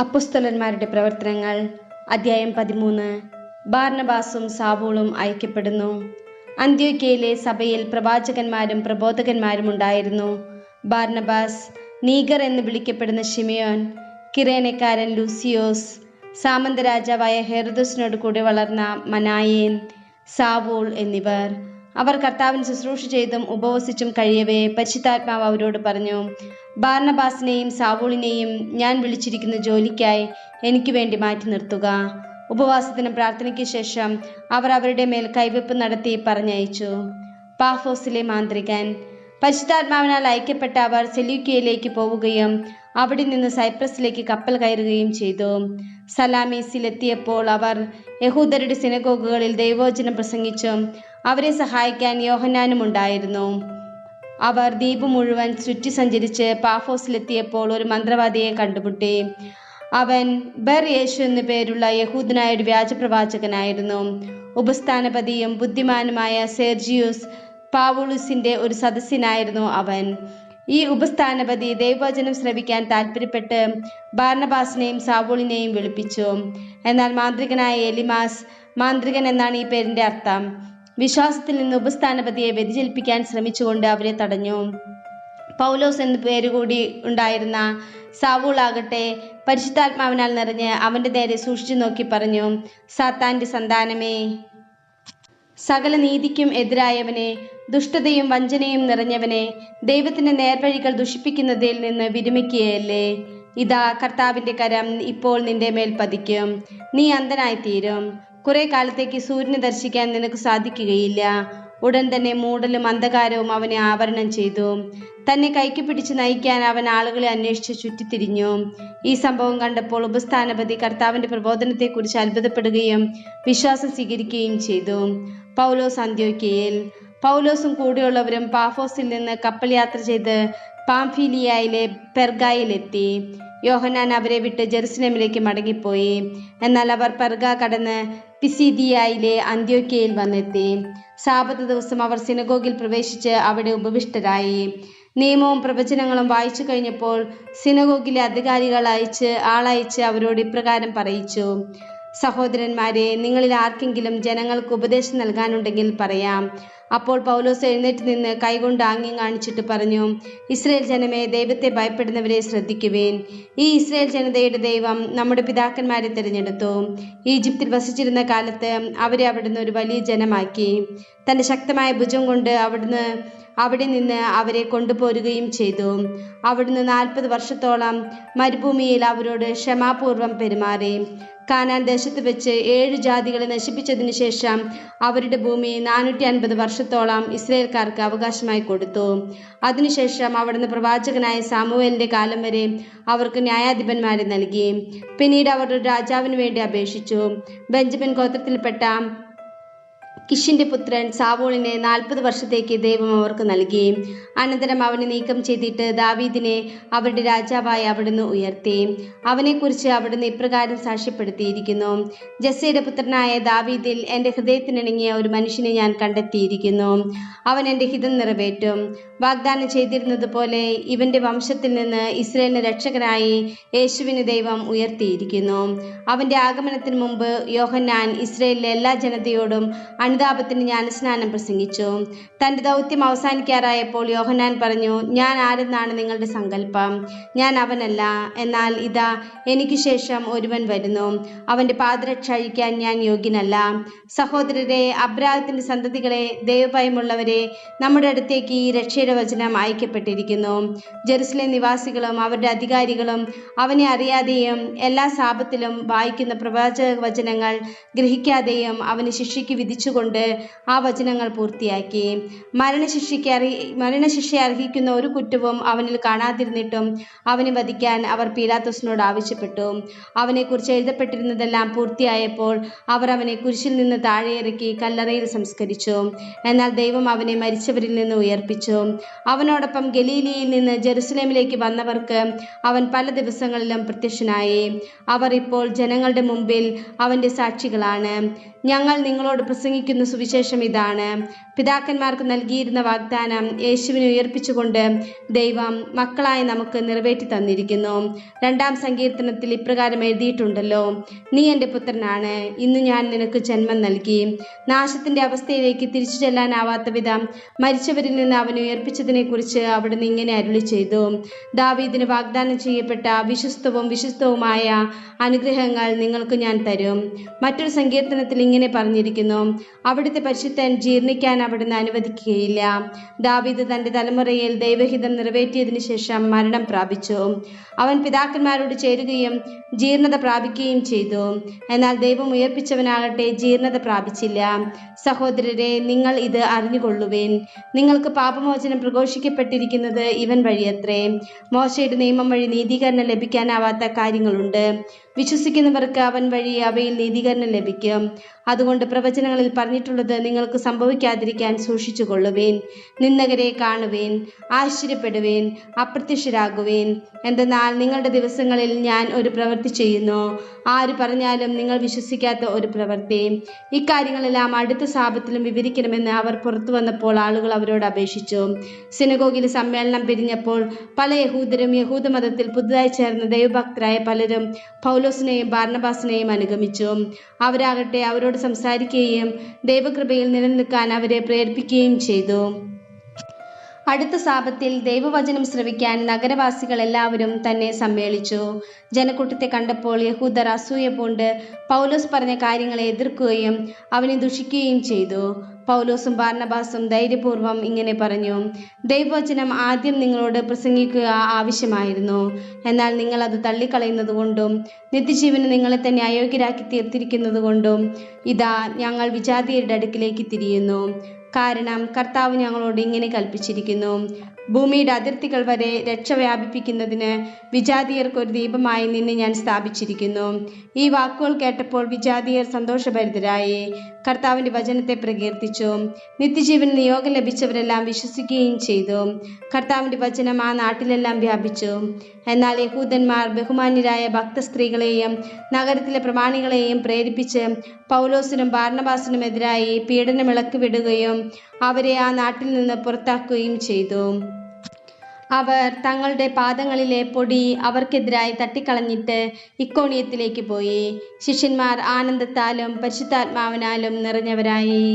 അപ്പൊസ്തലന്മാരുടെ പ്രവർത്തനങ്ങൾ അധ്യായം 13. ബാർനബാസും സാവൂളും അയക്കപ്പെടുന്നു. അന്ത്യോക്യയിലെ സഭയിൽ പ്രവാചകന്മാരും പ്രബോധകന്മാരും ഉണ്ടായിരുന്നു. ബാർനബാസ്, നീഗർ എന്ന് വിളിക്കപ്പെടുന്ന ശിമയോൻ, കിരേനക്കാരൻ ലൂസിയോസ്, സാമന്ത രാജാവായ ഹെരോദസിനോട് കൂടി വളർന്ന മനായേൻ, സാവൂൾ എന്നിവർ. അവർ കർത്താവിന് ശുശ്രൂഷ ചെയ്തും ഉപവസിച്ചും കഴിയവേ പരിശുദ്ധാത്മാവ് അവരോട് പറഞ്ഞു, ബാർനബാസിനെയും സാവൂളിനെയും ഞാൻ വിളിച്ചിരിക്കുന്ന ജോലിക്കായി എനിക്ക് വേണ്ടി മാറ്റി നിർത്തുക. ഉപവാസത്തിനും പ്രാർത്ഥനയ്ക്ക് ശേഷം അവർ അവരുടെ മേൽ കൈവെപ്പ് നടത്തി പറഞ്ഞയച്ചു. പാഫോസിലെ മാന്ത്രികൻ. പരിശുദ്ധാത്മാവിനാൽ അയക്കപ്പെട്ട അവർ സെലൂക്യയിലേക്ക് പോവുകയും അവിടെ നിന്ന് സൈപ്രസിലേക്ക് കപ്പൽ കയറുകയും ചെയ്തു. സലാമീസിലെത്തിയപ്പോൾ അവർ യഹൂദരുടെ സിനഗോഗുകളിൽ ദൈവവചനം പ്രസംഗിച്ചും അവരെ സഹായിക്കാൻ യോഹന്നാനും ഉണ്ടായിരുന്നു. അവർ ദ്വീപ് മുഴുവൻ ചുറ്റി സഞ്ചരിച്ച് പാഫോസിലെത്തിയപ്പോൾ ഒരു മന്ത്രവാദിയെ കണ്ടുമുട്ടി. അവൻ ബർ യേശു എന്നു പേരുള്ള യഹൂദനായ ഒരു വ്യാജപ്രവാചകനായിരുന്നു. ഉപസ്ഥാനപതിയും ബുദ്ധിമാനുമായ സെർജിയൂസ് പാവുളുസിന്റെ ഒരു സദസ്യനായിരുന്നു അവൻ. ഈ ഉപസ്ഥാനപതി ദൈവവചനം ശ്രവിക്കാൻ താല്പര്യപ്പെട്ട് ബാർനബാസിനെയും സാവൂളിനെയും വിളിപ്പിച്ചു. എന്നാൽ മാന്ത്രികനായ എലിമാസ്, മാന്ത്രികൻ എന്നാണ് ഈ പേരിന്റെ അർത്ഥം, വിശ്വാസത്തിൽ നിന്ന് ഉപസ്ഥാനപതിയെ വ്യതിചലിപ്പിക്കാൻ ശ്രമിച്ചുകൊണ്ട് അവരെ തടഞ്ഞു. പൗലോസ് എന്നു പേരുകൂടി ഉണ്ടായിരുന്ന സാവൂളാകട്ടെ പരിശുദ്ധാത്മാവിനാൽ നിറഞ്ഞ് അവന്റെ നേരെ സൂക്ഷിച്ചു നോക്കി പറഞ്ഞു, സാത്താന്റെ സന്താനമേ, സകല നീതിക്കും എതിരായവനെ, ദുഷ്ടതയും വഞ്ചനയും നിറഞ്ഞവനെ, ദൈവത്തിന്റെ നേർവഴികൾ ദുഷിപ്പിക്കുന്നതിൽ നിന്ന് വിരമിക്കുകയല്ലേ? ഇതാ, കർത്താവിന്റെ കരം ഇപ്പോൾ നിന്റെ മേൽ പതിക്കും. നീ അന്ധനായിത്തീരും. കുറെ കാലത്തേക്ക് സൂര്യനെ ദർശിക്കാൻ നിനക്ക് സാധിക്കുകയില്ല. ഉടൻ തന്നെ മൂടലും അന്ധകാരവും അവനെ ആവരണം ചെയ്തു. തന്നെ കൈക്ക് പിടിച്ച് നയിക്കാൻ അവൻ ആളുകളെ അന്വേഷിച്ച് ചുറ്റിത്തിരിഞ്ഞു. ഈ സംഭവം കണ്ടപ്പോൾ ഉപസ്ഥാനപതി കർത്താവിന്റെ പ്രബോധനത്തെക്കുറിച്ച് അത്ഭുതപ്പെടുകയും വിശ്വാസം സ്വീകരിക്കുകയും ചെയ്തു. പൗലോസ് അന്ത്യോക്യയിൽ. പൗലോസും കൂടെയുള്ളവരും പാഫോസിൽ നിന്ന് കപ്പൽ യാത്ര ചെയ്ത് പാംഫിലിയയിലെ പെർഗായിലെത്തി. യോഹന്നാൻ അവരെ വിട്ട് ജെറുസലേമിലേക്ക് മടങ്ങിപ്പോയി. എന്നാൽ അവർ പെർഗ കടന്ന് പിസിദിയയിലെ അന്ത്യോക്യയിൽ വന്നെത്തി. സാബത്ത് ദിവസം അവർ സിനഗോഗിൽ പ്രവേശിച്ച് അവിടെ ഉപവിഷ്ടരായി. നിയമവും പ്രവചനങ്ങളും വായിച്ചു കഴിഞ്ഞപ്പോൾ സിനഗോഗിലെ അധികാരികൾ ആളയച്ച് അവരോട് ഇപ്രകാരം പറയിച്ചു, സഹോദരന്മാരെ, നിങ്ങളിൽ ആർക്കെങ്കിലും ജനങ്ങൾക്ക് ഉപദേശം നൽകാനുണ്ടെങ്കിൽ പറയാം. അപ്പോൾ പൗലോസ് എഴുന്നേറ്റ് നിന്ന് കൈകൊണ്ട് ആംഗ്യം കാണിച്ചിട്ട് പറഞ്ഞു, ഇസ്രായേൽ ജനമേ, ദൈവത്തെ ഭയപ്പെടുന്നവരെ ശ്രദ്ധിക്കുവേൻ. ഈ ഇസ്രായേൽ ജനതയുടെ ദൈവം നമ്മുടെ പിതാക്കന്മാരെ തിരഞ്ഞെടുത്തു. ഈജിപ്തിൽ വസിച്ചിരുന്ന കാലത്ത് അവരെ അവിടുന്ന് ഒരു വലിയ ജനമാക്കി. തന്റെ ശക്തമായ ഭുജം കൊണ്ട് അവിടെ നിന്ന് അവരെ കൊണ്ടുപോരുകയും ചെയ്തു. അവിടുന്ന് 40 വർഷത്തോളം മരുഭൂമിയിൽ അവരോട് ക്ഷമാപൂർവം പെരുമാറി. കാനാൻ ദേശത്ത് വെച്ച് 7 ജാതികളെ നശിപ്പിച്ചതിനു ശേഷം അവരുടെ ഭൂമി 450 വർഷത്തോളം ഇസ്രായേൽക്കാർക്ക് അവകാശമായി കൊടുത്തു. അതിനുശേഷം അവിടുന്ന് പ്രവാചകനായ സാമുവേലിന്റെ കാലം വരെ അവർക്ക് ന്യായാധിപന്മാരെ നൽകി. പിന്നീട് അവർ ഒരു രാജാവിന് വേണ്ടി അപേക്ഷിച്ചു. ബെഞ്ചമിൻ ഗോത്രത്തിൽപ്പെട്ട കിഷിന്റെ പുത്രൻ സാവൂളിനെ 40 വർഷത്തേക്ക് ദൈവം അവർക്ക് നൽകി. അനന്തരം അവനെ നീക്കം ചെയ്തിട്ട് ദാവീദിനെ അവരുടെ രാജാവായി അവിടുന്ന് ഉയർത്തി. അവനെക്കുറിച്ച് അവിടുന്ന് ഇപ്രകാരം സാക്ഷ്യപ്പെടുത്തിയിരിക്കുന്നു, ജസ്സയുടെ പുത്രനായ ദാവീദിൽ എൻ്റെ ഹൃദയത്തിനിണങ്ങിയ ഒരു മനുഷ്യനെ ഞാൻ കണ്ടെത്തിയിരിക്കുന്നു. അവൻ എൻ്റെ ഹിതം നിറവേറ്റും. വാഗ്ദാനം ചെയ്തിരുന്നത് പോലെ ഇവന്റെ വംശത്തിൽ നിന്ന് ഇസ്രായേലിന് രക്ഷകനായി യേശുവിനെ ദൈവം ഉയർത്തിയിരിക്കുന്നു. അവന്റെ ആഗമനത്തിന് മുമ്പ് യോഹന്നാൻ ഇസ്രായേലിലെ എല്ലാ ജനതയോടും അനുതാപത്തിന് ജ്ഞാനസ്നാനം പ്രസംഗിച്ചു. തന്റെ ദൗത്യം അവസാനിക്കാറായപ്പോൾ യോഹന്നാൻ പറഞ്ഞു, ഞാൻ ആരെന്നാണ് നിങ്ങളുടെ സങ്കല്പം? ഞാൻ അവനല്ല, എന്നാൽ ഇതാ, എനിക്ക് ശേഷം ഒരുവൻ വരുന്നു. അവന്റെ പാദരക്ഷ അഴിക്കാൻ ഞാൻ യോഗ്യനല്ല. സഹോദരരെ, അബ്രാഹത്തിന്റെ സന്തതികളെ, ദൈവഭയമുള്ളവരെ, നമ്മുടെ അടുത്തേക്ക് ഈ രക്ഷയുടെ വചനം അയക്കപ്പെട്ടിരിക്കുന്നു. ജെറുസലേം നിവാസികളും അവരുടെ അധികാരികളും അവനെ അറിയാതെയും എല്ലാ സാപത്തിലും വായിക്കുന്ന പ്രവാചക വചനങ്ങൾ ഗ്രഹിക്കാതെയും അവന് ശിക്ഷയ്ക്ക് വിധിച്ചുകൊണ്ട് ആ വചനങ്ങൾ പൂർത്തിയാക്കി. മരണശിക്ഷ അർഹിക്കുന്ന ഒരു കുറ്റവും അവനിൽ കാണാതിരുന്നിട്ടും അവനെ വധിക്കാൻ അവർ പീലാത്തോസിനോട് ആവശ്യപ്പെട്ടു. അവനെക്കുറിച്ച് എഴുതപ്പെട്ടിരുന്നതെല്ലാം പൂർത്തിയായപ്പോൾ അവർ അവനെ കുരിശിൽ നിന്ന് താഴെയിറക്കി കല്ലറയിൽ സംസ്കരിച്ചു. എന്നാൽ ദൈവം അവനെ മരിച്ചവരിൽ നിന്ന് ഉയർപ്പിച്ചു. അവനോടൊപ്പം ഗലീലിയിൽ നിന്ന് ജെറുസലേമിലേക്ക് വന്നവർക്ക് അവൻ പല ദിവസങ്ങളിലും പ്രത്യക്ഷനായി. അവർ ഇപ്പോൾ ജനങ്ങളുടെ മുമ്പിൽ അവന്റെ സാക്ഷികളാണ്. ഞങ്ങൾ നിങ്ങളോട് പ്രസംഗിക്കുന്ന സുവിശേഷം ഇതാണ്, പിതാക്കന്മാർക്ക് നൽകിയിരുന്ന വാഗ്ദാനം യേശുവിനെ ഉയർപ്പിച്ചുകൊണ്ട് ദൈവം മക്കളായി നമുക്ക് നിറവേറ്റി തന്നിരിക്കുന്നു. 2-ാം സങ്കീർത്തനത്തിൽ ഇപ്രകാരം എഴുതിയിട്ടുണ്ടല്ലോ, നീ എൻ്റെ പുത്രനാണ്, ഇന്ന് ഞാൻ നിനക്ക് ജന്മം നൽകി. നാശത്തിൻ്റെ അവസ്ഥയിലേക്ക് തിരിച്ചു ചെല്ലാനാവാത്ത വിധം മരിച്ചവരിൽ നിന്ന് അവൻ ഉയർപ്പിച്ചതിനെ കുറിച്ച് അവിടുന്ന് ഇങ്ങനെ അരുളി ചെയ്തു. ദാവീദിന് വാഗ്ദാനം ചെയ്യപ്പെട്ട വിശ്വസ്തവുമായ അനുഗ്രഹങ്ങൾ നിങ്ങൾക്ക് ഞാൻ തരും. മറ്റൊരു സങ്കീർത്തനത്തിൽ ഇങ്ങനെ പറഞ്ഞിരിക്കുന്നു, അവിടുത്തെ പരിശുദ്ധൻ ജീർണിക്കാൻ അവിടുന്ന് അനുവദിക്കുകയില്ല. ദാവീദ് തൻ്റെ തലമുറയിൽ ദൈവഹിതം നിറവേറ്റിയതിനു ശേഷം മരണം പ്രാപിച്ചു. അവൻ പിതാക്കന്മാരോട് ചേരുകയും ജീർണത പ്രാപിക്കുകയും ചെയ്തു. എന്നാൽ ദൈവം ഉയർപ്പിച്ചവനാകട്ടെ ജീർണത പ്രാപിച്ചില്ല. സഹോദരരെ, നിങ്ങൾ ഇത് അറിഞ്ഞുകൊള്ളുവിൻ. നിങ്ങൾക്ക് പാപമോചനം പ്രഘോഷിക്കപ്പെട്ടിരിക്കുന്നത് ഇവൻ വഴിയത്രേ. മോശയുടെ നിയമം വഴി നീതീകരണം ലഭിക്കാനാവാത്ത കാര്യങ്ങളുണ്ട്. വിശ്വസിക്കുന്നവർക്ക് അവൻ വഴി അവയിൽ നീതീകരണം ലഭിക്കും. അതുകൊണ്ട് പ്രവചനങ്ങളിൽ പറഞ്ഞിട്ടുള്ളത് നിങ്ങൾക്ക് സംഭവിക്കാതിരിക്കാൻ സൂക്ഷിച്ചുകൊള്ളുവേൻ. നിന്ദകരെ കാണുവേൻ, ആശ്ചര്യപ്പെടുവേൻ, അപ്രത്യക്ഷരാകുവേൻ. എന്തെന്നാൽ നിങ്ങളുടെ ദിവസങ്ങളിൽ ഞാൻ ഒരു പ്രവൃത്തി ചെയ്യുന്നു, ആര് പറഞ്ഞാലും നിങ്ങൾ വിശ്വസിക്കാത്ത ഒരു പ്രവൃത്തി. ഇക്കാര്യങ്ങളെല്ലാം അടുത്ത സാപത്തിലും വിവരിക്കണമെന്ന് അവർ പുറത്തു വന്നപ്പോൾ ആളുകൾ അവരോട് അപേക്ഷിച്ചു. സിനഗോഗിൽ സമ്മേളനം പിരിഞ്ഞപ്പോൾ പല യഹൂദരും യഹൂദമതത്തിൽ പുതുതായി ചേർന്ന ദൈവഭക്തരായ പലരും പൗലോസിനെയും ബാർന്നബാസിനെയും അനുഗമിച്ചു. അവരാകട്ടെ അവരോട് സംസാരിക്കുകയും ദൈവകൃപയിൽ നിലനിൽക്കാൻ അവരെ പ്രേരിപ്പിക്കുകയും ചെയ്തു. അടുത്ത സാപത്തിൽ ദൈവവചനം ശ്രവിക്കാൻ നഗരവാസികൾ എല്ലാവരും തന്നെ സമ്മേളിച്ചു. ജനക്കൂട്ടത്തെ കണ്ടപ്പോൾ യഹൂദർ അസൂയ പൂണ്ട് പൗലോസ് പറഞ്ഞ കാര്യങ്ങളെ എതിർക്കുകയും അവനെ ദുഷിക്കുകയും ചെയ്തു. പൗലോസും ബാർന്നബാസും ധൈര്യപൂർവ്വം ഇങ്ങനെ പറഞ്ഞു, ദൈവവചനം ആദ്യം നിങ്ങളോട് പ്രസംഗിക്കുക ആവശ്യമായിരുന്നു. എന്നാൽ നിങ്ങൾ അത് തള്ളിക്കളയുന്നത് കൊണ്ടും നിത്യജീവന് നിങ്ങളെ തന്നെ അയോഗ്യരാക്കി തീർത്തിരിക്കുന്നത് കൊണ്ടും ഇതാ ഞങ്ങൾ വിജാതിയരുടെ അടുക്കിലേക്ക് തിരിയുന്നു. കാരണം കർത്താവ് ഞങ്ങളോട് ഇങ്ങനെ കൽപ്പിച്ചിരിക്കുന്നു, ഭൂമിയുടെ അതിർത്തികൾ വരെ രക്ഷ വ്യാപിപ്പിക്കുന്നതിന് വിജാതിയർക്കൊരു ദീപമായി നിന്നെ ഞാൻ സ്ഥാപിച്ചിരിക്കുന്നു. ഈ വാക്കുകൾ കേട്ടപ്പോൾ വിജാതിയർ സന്തോഷഭരിതരായി കർത്താവിൻ്റെ വചനത്തെ പ്രകീർത്തിച്ചു. നിത്യജീവന് നിയോഗം ലഭിച്ചവരെല്ലാം വിശ്വസിക്കുകയും ചെയ്തു. കർത്താവിൻ്റെ വചനം ആ നാട്ടിലെല്ലാം വ്യാപിച്ചു. എന്നാൽ യഹൂദന്മാർ ബഹുമാന്യരായ ഭക്തസ്ത്രീകളെയും നഗരത്തിലെ പ്രമാണികളെയും പ്രേരിപ്പിച്ച് പൗലോസിനും ബാർന്നബാസിനും എതിരായി പീഡനമിളക്കി വിടുകയും അവരെ ആ നാട്ടിൽ നിന്ന് പുറത്താക്കുകയും ചെയ്തു. അവർ തങ്ങളുടെ പാദങ്ങളിലെ പൊടി അവർക്കെതിരായി തട്ടിക്കളഞ്ഞിട്ട് ഇക്കോണിയത്തിലേക്ക് പോയി. ശിഷ്യന്മാർ ആനന്ദത്താലും പരിശുദ്ധാത്മാവിനാലും നിറഞ്ഞവരായി.